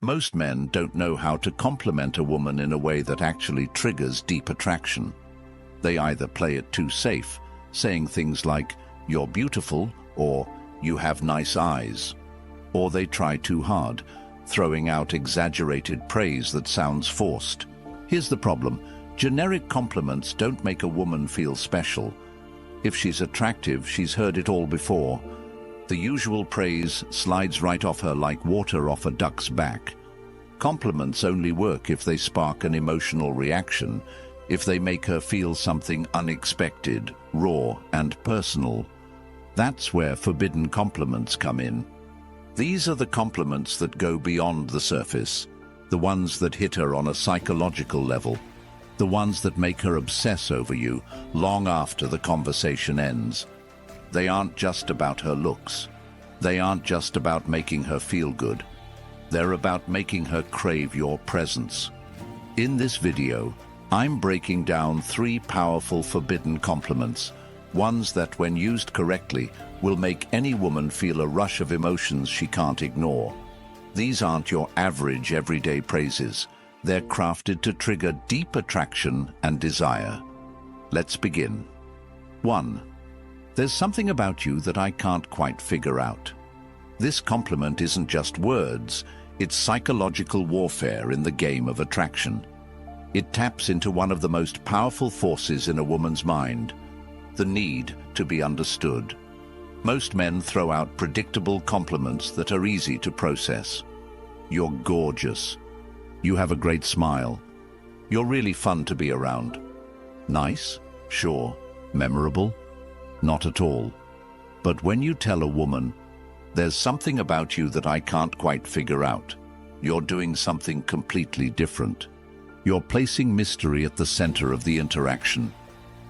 Most men don't know how to compliment a woman in a way that actually triggers deep attraction. They either play it too safe, saying things like, "You're beautiful," or "You have nice eyes." Or they try too hard, throwing out exaggerated praise that sounds forced. Here's the problem. Generic compliments don't make a woman feel special. If she's attractive, she's heard it all before. The usual praise slides right off her like water off a duck's back. Compliments only work if they spark an emotional reaction, if they make her feel something unexpected, raw, and personal. That's where forbidden compliments come in. These are the compliments that go beyond the surface, the ones that hit her on a psychological level, the ones that make her obsess over you long after the conversation ends. They aren't just about her looks. They aren't just about making her feel good. They're about making her crave your presence. In this video, I'm breaking down 3 powerful forbidden compliments, ones that, when used correctly, will make any woman feel a rush of emotions she can't ignore. These aren't your average everyday praises. They're crafted to trigger deep attraction and desire. Let's begin. 1. There's something about you that I can't quite figure out. This compliment isn't just words, it's psychological warfare in the game of attraction. It taps into one of the most powerful forces in a woman's mind, the need to be understood. Most men throw out predictable compliments that are easy to process. You're gorgeous. You have a great smile. You're really fun to be around. Nice? Sure. Memorable? Not at all. But when you tell a woman, "There's something about you that I can't quite figure out," you're doing something completely different. You're placing mystery at the center of the interaction.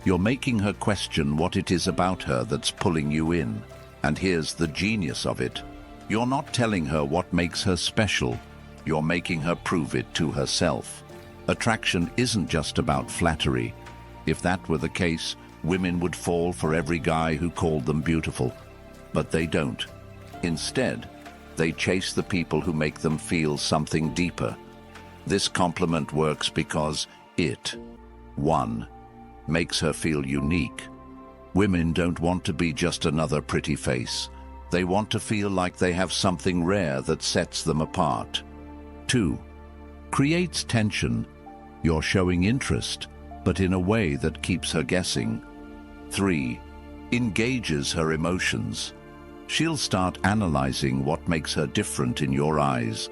You're making her question what it is about her that's pulling you in. And here's the genius of it. You're not telling her what makes her special. You're making her prove it to herself. Attraction isn't just about flattery. If that were the case, women would fall for every guy who called them beautiful. But they don't. Instead, they chase the people who make them feel something deeper. This compliment works because it, 1, makes her feel unique. Women don't want to be just another pretty face. They want to feel like they have something rare that sets them apart. 2, creates tension. You're showing interest, but in a way that keeps her guessing. 3, engages her emotions. She'll start analyzing what makes her different in your eyes,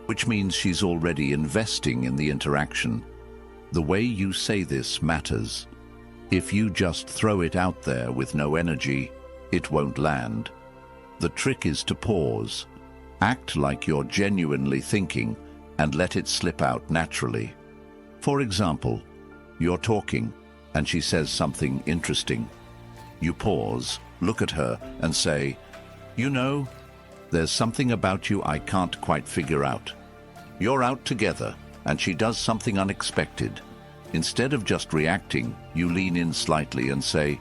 which means she's already investing in the interaction. The way you say this matters. If you just throw it out there with no energy, it won't land. The trick is to pause, act like you're genuinely thinking, and let it slip out naturally. For example, you're talking, and she says something interesting. You pause, look at her, and say, "You know, there's something about you I can't quite figure out." You're out together, and she does something unexpected. Instead of just reacting, you lean in slightly and say,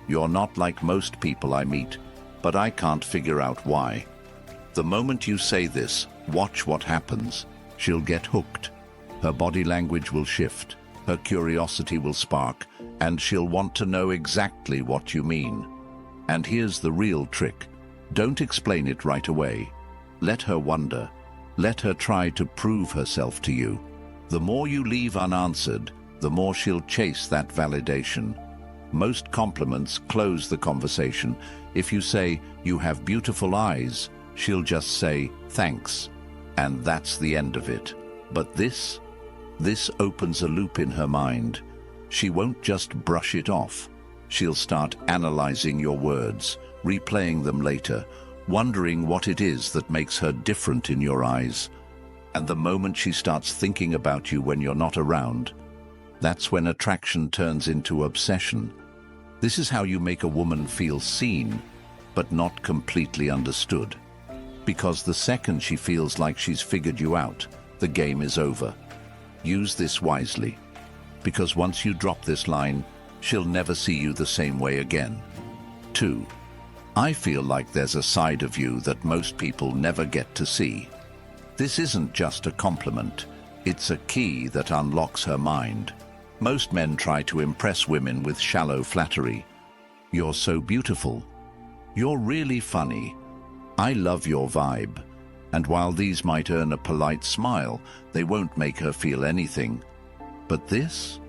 "You're not like most people I meet, but I can't figure out why." The moment you say this, watch what happens. She'll get hooked. Her body language will shift. Her curiosity will spark, and she'll want to know exactly what you mean. And here's the real trick. Don't explain it right away. Let her wonder. Let her try to prove herself to you. The more you leave unanswered, the more she'll chase that validation. Most compliments close the conversation. If you say, "You have beautiful eyes," she'll just say, "Thanks." And that's the end of it. But this opens a loop in her mind. She won't just brush it off. She'll start analyzing your words, replaying them later, wondering what it is that makes her different in your eyes. And the moment she starts thinking about you when you're not around, that's when attraction turns into obsession. This is how you make a woman feel seen, but not completely understood. Because the second she feels like she's figured you out, the game is over. Use this wisely, because once you drop this line, she'll never see you the same way again. 2, I feel like there's a side of you that most people never get to see. This isn't just a compliment. It's a key that unlocks her mind. Most men try to impress women with shallow flattery. You're so beautiful. You're really funny. I love your vibe. And while these might earn a polite smile, they won't make her feel anything. But this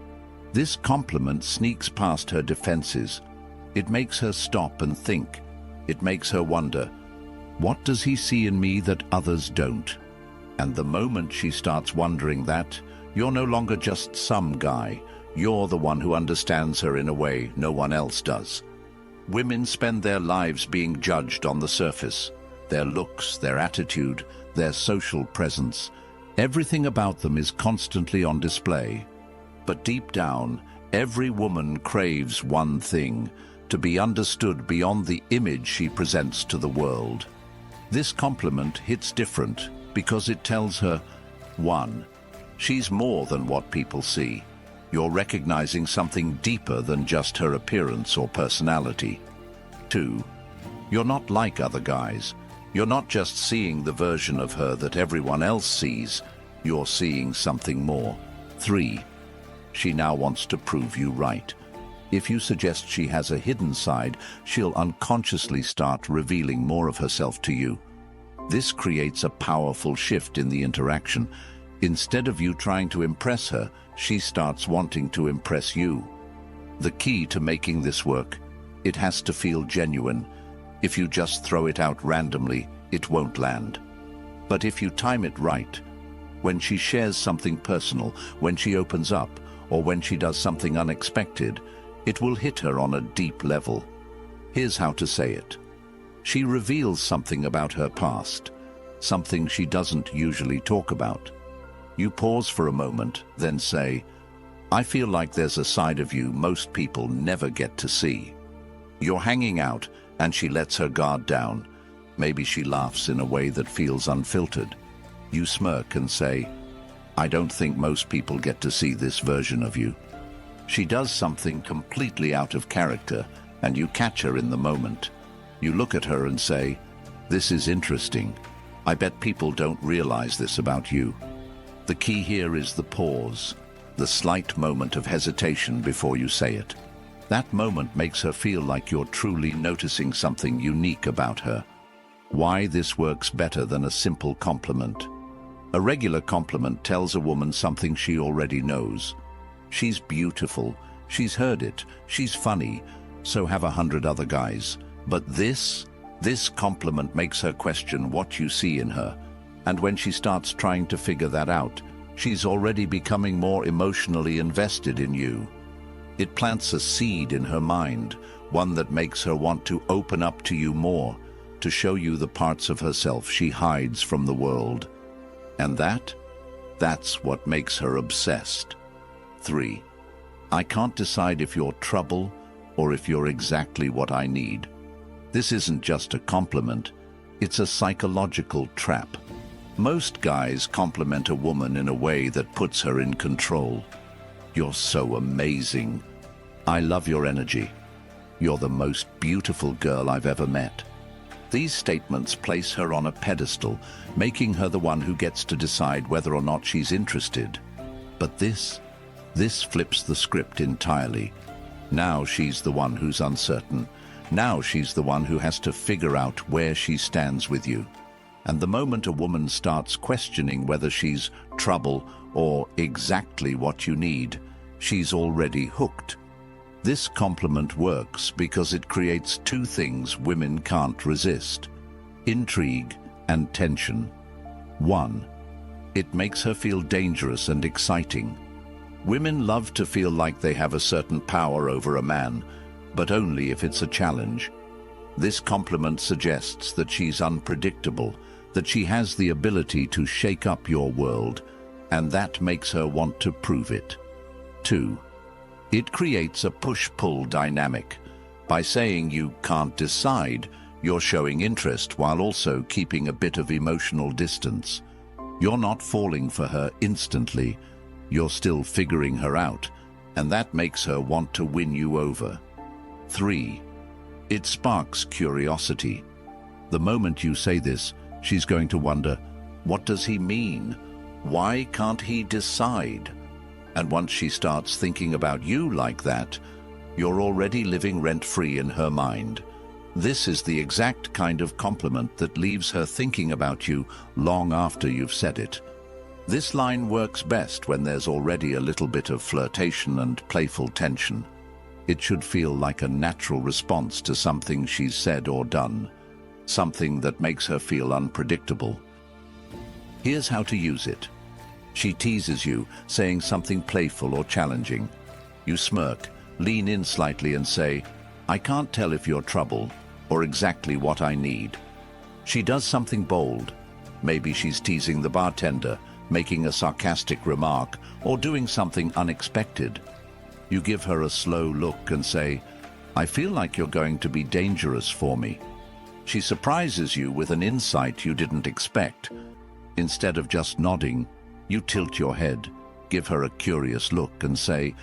compliment sneaks past her defenses. It makes her stop and think. It makes her wonder, what does he see in me that others don't? And the moment she starts wondering that, you're no longer just some guy. You're the one who understands her in a way no one else does. Women spend their lives being judged on the surface. Their looks, their attitude, their social presence. Everything about them is constantly on display. But deep down, every woman craves one thing, to be understood beyond the image she presents to the world. This compliment hits different because it tells her, 1. She's more than what people see. You're recognizing something deeper than just her appearance or personality. 2. You're not like other guys. You're not just seeing the version of her that everyone else sees. You're seeing something more. 3. She now wants to prove you right. If you suggest she has a hidden side, she'll unconsciously start revealing more of herself to you. This creates a powerful shift in the interaction. Instead of you trying to impress her, she starts wanting to impress you. The key to making this work, it has to feel genuine. If you just throw it out randomly, it won't land. But if you time it right, when she shares something personal, when she opens up, or when she does something unexpected, it will hit her on a deep level. Here's how to say it. She reveals something about her past, something she doesn't usually talk about. You pause for a moment, then say, I feel like there's a side of you most people never get to see. You're hanging out, and she lets her guard down. Maybe she laughs in a way that feels unfiltered. You smirk and say, I don't think most people get to see this version of you. She does something completely out of character, and you catch her in the moment. You look at her and say, this is interesting. I bet people don't realize this about you. The key here is the pause, the slight moment of hesitation before you say it. That moment makes her feel like you're truly noticing something unique about her. Why this works better than a simple compliment. A regular compliment tells a woman something she already knows. She's beautiful, she's heard it, she's funny, so have 100 other guys. But this compliment makes her question what you see in her. And when she starts trying to figure that out, she's already becoming more emotionally invested in you. It plants a seed in her mind, one that makes her want to open up to you more, to show you the parts of herself she hides from the world. And that's what makes her obsessed. 3. I can't decide if you're trouble or if you're exactly what I need. This isn't just a compliment, it's a psychological trap. Most guys compliment a woman in a way that puts her in control. You're so amazing. I love your energy. You're the most beautiful girl I've ever met. These statements place her on a pedestal, making her the one who gets to decide whether or not she's interested. But this flips the script entirely. Now she's the one who's uncertain. Now she's the one who has to figure out where she stands with you. And the moment a woman starts questioning whether she's trouble or exactly what you need, she's already hooked. This compliment works because it creates two things women can't resist: intrigue and tension. 1. It makes her feel dangerous and exciting. Women love to feel like they have a certain power over a man, but only if it's a challenge. This compliment suggests that she's unpredictable, that she has the ability to shake up your world, and that makes her want to prove it. 2. It creates a push-pull dynamic. By saying you can't decide, you're showing interest while also keeping a bit of emotional distance. You're not falling for her instantly. You're still figuring her out, and that makes her want to win you over. 3. It sparks curiosity. The moment you say this, she's going to wonder, What does he mean? Why can't he decide? And once she starts thinking about you like that, you're already living rent-free in her mind. This is the exact kind of compliment that leaves her thinking about you long after you've said it. This line works best when there's already a little bit of flirtation and playful tension. It should feel like a natural response to something she's said or done, something that makes her feel unpredictable. Here's how to use it. She teases you, saying something playful or challenging. You smirk, lean in slightly and say, "I can't tell if you're trouble or exactly what I need." She does something bold. Maybe she's teasing the bartender, making a sarcastic remark, or doing something unexpected. You give her a slow look and say, "I feel like you're going to be dangerous for me." She surprises you with an insight you didn't expect. Instead of just nodding, you tilt your head, give her a curious look and say,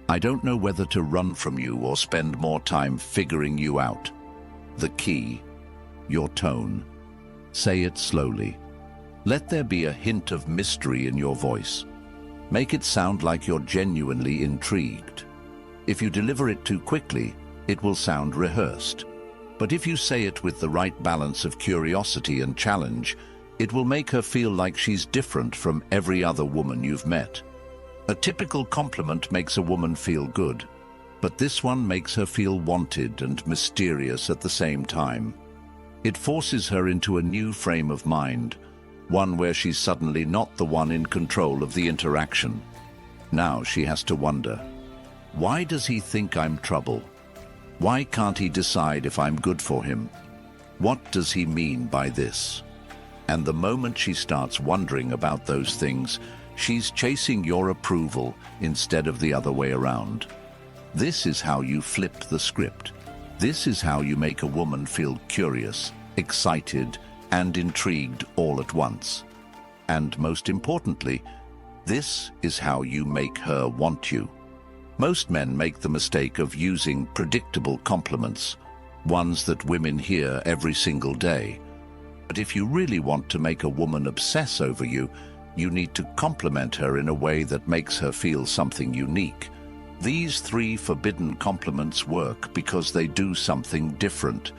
"I don't know whether to run from you or spend more time figuring you out." The key, your tone. Say it slowly. Let there be a hint of mystery in your voice. Make it sound like you're genuinely intrigued. If you deliver it too quickly, it will sound rehearsed. But if you say it with the right balance of curiosity and challenge, it will make her feel like she's different from every other woman you've met. A typical compliment makes a woman feel good, but this one makes her feel wanted and mysterious at the same time. It forces her into a new frame of mind, one where she's suddenly not the one in control of the interaction. Now she has to wonder, why does he think I'm trouble? Why can't he decide if I'm good for him? What does he mean by this? And the moment she starts wondering about those things, she's chasing your approval instead of the other way around. This is how you flip the script. This is how you make a woman feel curious, excited, and intrigued all at once. And most importantly, this is how you make her want you. Most men make the mistake of using predictable compliments, ones that women hear every single day. But if you really want to make a woman obsess over you, you need to compliment her in a way that makes her feel something unique. These 3 forbidden compliments work because they do something different.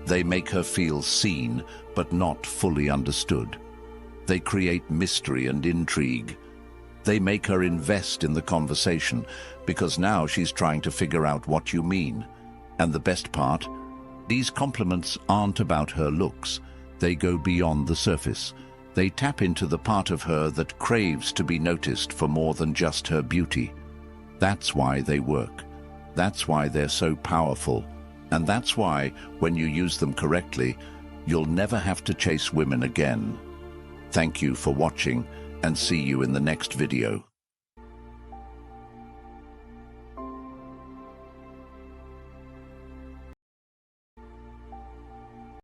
They make her feel seen, but not fully understood. They create mystery and intrigue. They make her invest in the conversation, because now she's trying to figure out what you mean. And the best part, these compliments aren't about her looks. They go beyond the surface. They tap into the part of her that craves to be noticed for more than just her beauty. That's why they work. That's why they're so powerful. And that's why, when you use them correctly, you'll never have to chase women again. Thank you for watching, and see you in the next video.